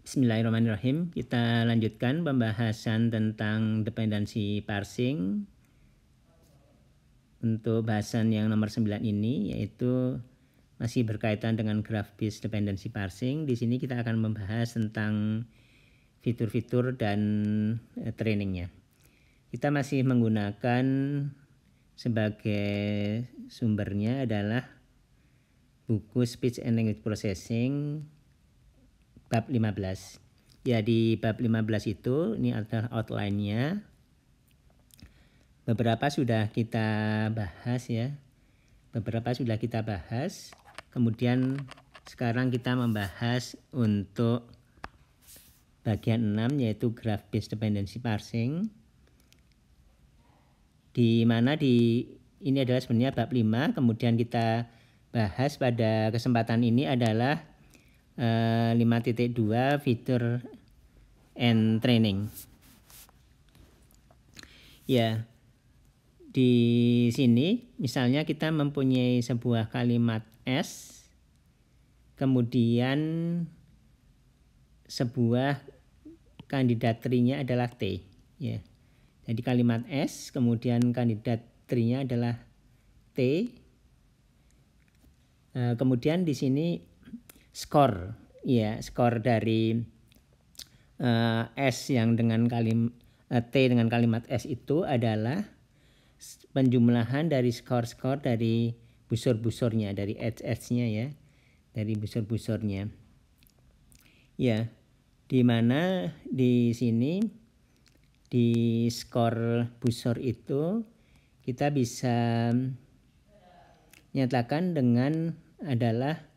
Bismillahirrahmanirrahim. Kita lanjutkan pembahasan tentang dependensi parsing. Untuk bahasan yang nomor 9 ini yaitu masih berkaitan dengan graph-based dependency parsing. Di sini kita akan membahas tentang fitur-fitur dan trainingnya. Kita masih menggunakan sebagai sumbernya adalah buku Speech and Language Processing bab 15. Ya, di bab 15 itu ini adalah outline-nya. Beberapa sudah kita bahas ya. Kemudian sekarang kita membahas untuk bagian 6 yaitu graph based dependency parsing. Di mana ini adalah sebenarnya bab 5, kemudian kita bahas pada kesempatan ini adalah 5.2 fitur and training. Ya, di sini misalnya kita mempunyai sebuah kalimat S, kemudian sebuah kandidat tree-nya adalah T. Ya, jadi kalimat S, kemudian kandidat tree-nya adalah T. Kemudian di sini skor dari S yang dengan T dengan kalimat S itu adalah penjumlahan dari skor-skor dari busur-busurnya, dari edge-nya ya, dari busur-busurnya. Ya, di mana di sini di skor busur itu kita bisa nyatakan dengan adalah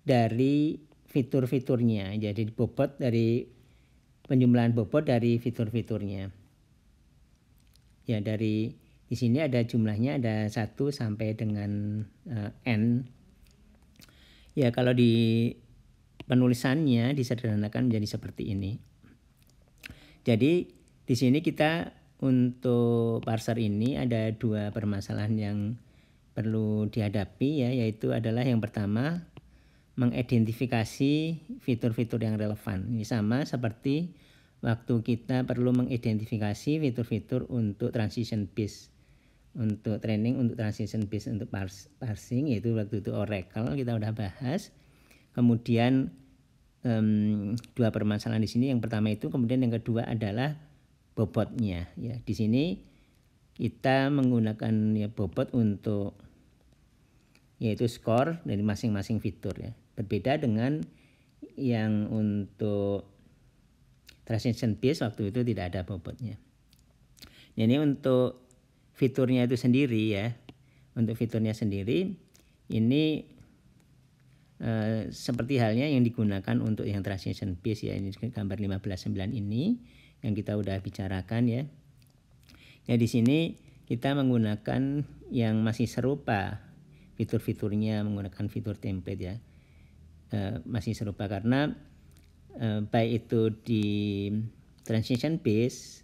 dari fitur-fiturnya, jadi bobot dari penjumlahan bobot dari fitur-fiturnya. Ya, di sini ada jumlahnya ada 1 sampai dengan n. Ya, kalau di penulisannya disederhanakan menjadi seperti ini. Jadi di sini kita untuk parser ini ada 2 permasalahan yang perlu dihadapi ya, yaitu adalah yang pertama mengidentifikasi fitur-fitur yang relevan. Ini sama seperti waktu kita perlu mengidentifikasi fitur-fitur untuk transition based, untuk training, untuk transition based, untuk parsing, yaitu waktu itu Oracle kita udah bahas. Kemudian 2 permasalahan di sini. Yang pertama itu, kemudian yang kedua adalah bobotnya. Ya, di sini kita menggunakan ya bobot untuk yaitu skor dari masing-masing fitur ya. Berbeda dengan yang untuk transition based waktu itu tidak ada bobotnya. Jadi untuk fiturnya itu sendiri ya. Untuk fiturnya sendiri ini seperti halnya yang digunakan untuk yang transition based ya. Ini gambar 15.9 ini yang kita udah bicarakan ya. Ya, di sini kita menggunakan yang masih serupa fitur-fiturnya, menggunakan fitur template ya. Masih serupa karena baik itu di transition based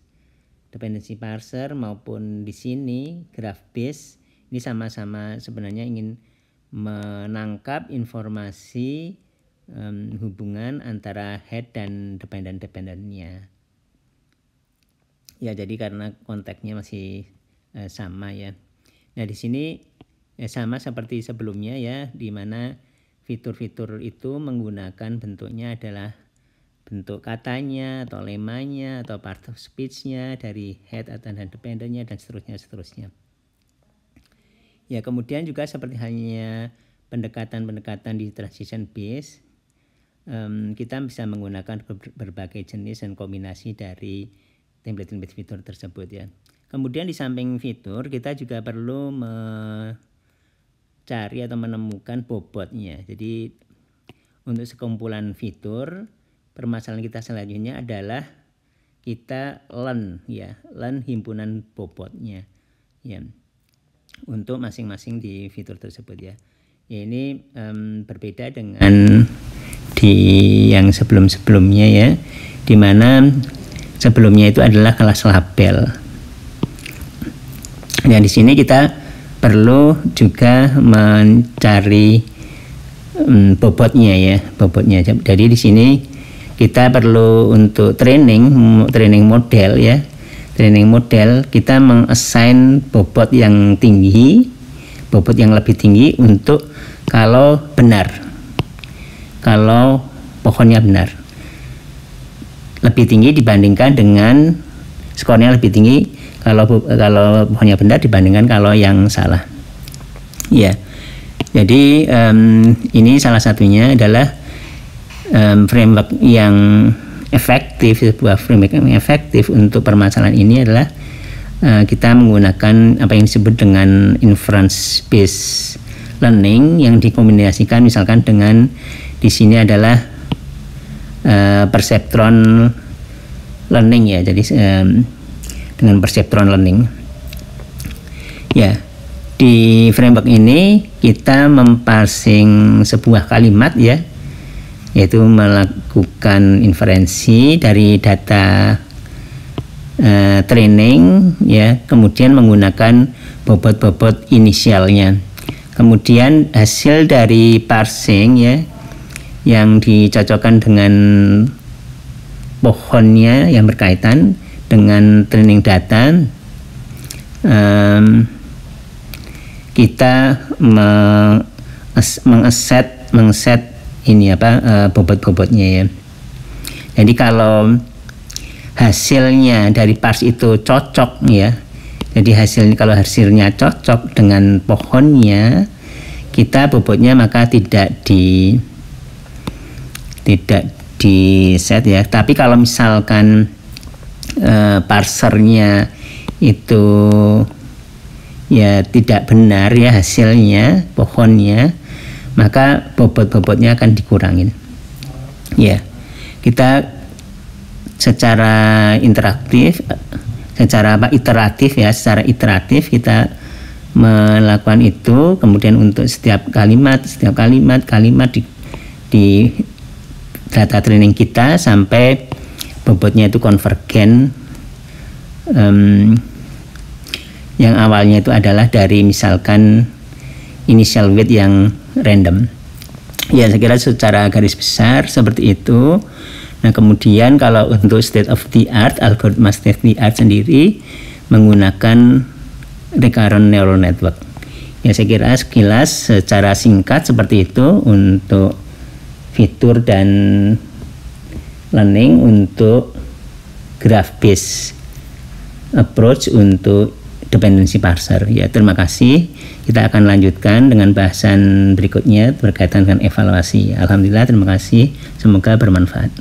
dependency parser maupun di sini graph based, ini sama-sama sebenarnya ingin menangkap informasi hubungan antara head dan dependent-dependentnya. Ya, jadi karena konteksnya masih sama ya. Nah, di sini sama seperti sebelumnya ya, di mana fitur-fitur itu menggunakan bentuknya adalah bentuk katanya atau lemanya atau part of speech-nya dari head atau dan dependent-nya dan seterusnya. Ya, kemudian juga seperti halnya pendekatan-pendekatan di transition base, kita bisa menggunakan berbagai jenis dan kombinasi dari template-template fitur tersebut ya. Kemudian di samping fitur kita juga perlu cari atau menemukan bobotnya. Jadi untuk sekumpulan fitur, permasalahan kita selanjutnya adalah kita learn himpunan bobotnya ya untuk masing-masing di fitur tersebut ya. Ya, ini berbeda dengan di yang sebelum-sebelumnya ya, di mana sebelumnya itu adalah kelas label. Dan di sini kita perlu juga mencari bobotnya ya, bobotnya. Jadi di sini kita perlu untuk training model ya. Training model kita mengassign bobot yang tinggi, bobot yang lebih tinggi untuk kalau pohonnya benar. Lebih tinggi dibandingkan dengan skornya lebih tinggi kalau pohonnya benar dibandingkan kalau yang salah. Ya. Jadi ini salah satunya adalah framework yang efektif. Sebuah framework yang efektif untuk permasalahan ini adalah kita menggunakan apa yang disebut dengan inference based learning yang dikombinasikan misalkan dengan di sini adalah perceptron learning ya. Jadi dengan perceptron learning ya, di framework ini kita memparsing sebuah kalimat ya, yaitu melakukan inferensi dari data training ya, kemudian menggunakan bobot-bobot inisialnya, kemudian hasil dari parsing ya yang dicocokkan dengan pohonnya yang berkaitan dengan training data, kita mengset ini bobot-bobotnya ya. Jadi kalau hasilnya dari parse itu cocok ya, jadi kalau hasilnya cocok dengan pohonnya, kita bobotnya maka tidak di set ya. Tapi kalau misalkan parsernya itu ya tidak benar ya hasilnya pohonnya, maka bobot-bobotnya akan dikurangin ya. Kita secara iteratif kita melakukan itu, kemudian untuk setiap kalimat di data training kita sampai bobotnya itu konvergen, yang awalnya itu adalah dari misalkan initial weight yang random ya. Saya kira secara garis besar seperti itu. Nah kemudian kalau untuk state of the art, algoritma state of the art sendiri menggunakan recurrent neural network ya. Saya kira sekilas secara singkat seperti itu untuk fitur dan learning untuk graph based approach untuk dependency parser ya. Terima kasih. Kita akan lanjutkan dengan bahasan berikutnya berkaitan dengan evaluasi. Alhamdulillah, terima kasih. Semoga bermanfaat.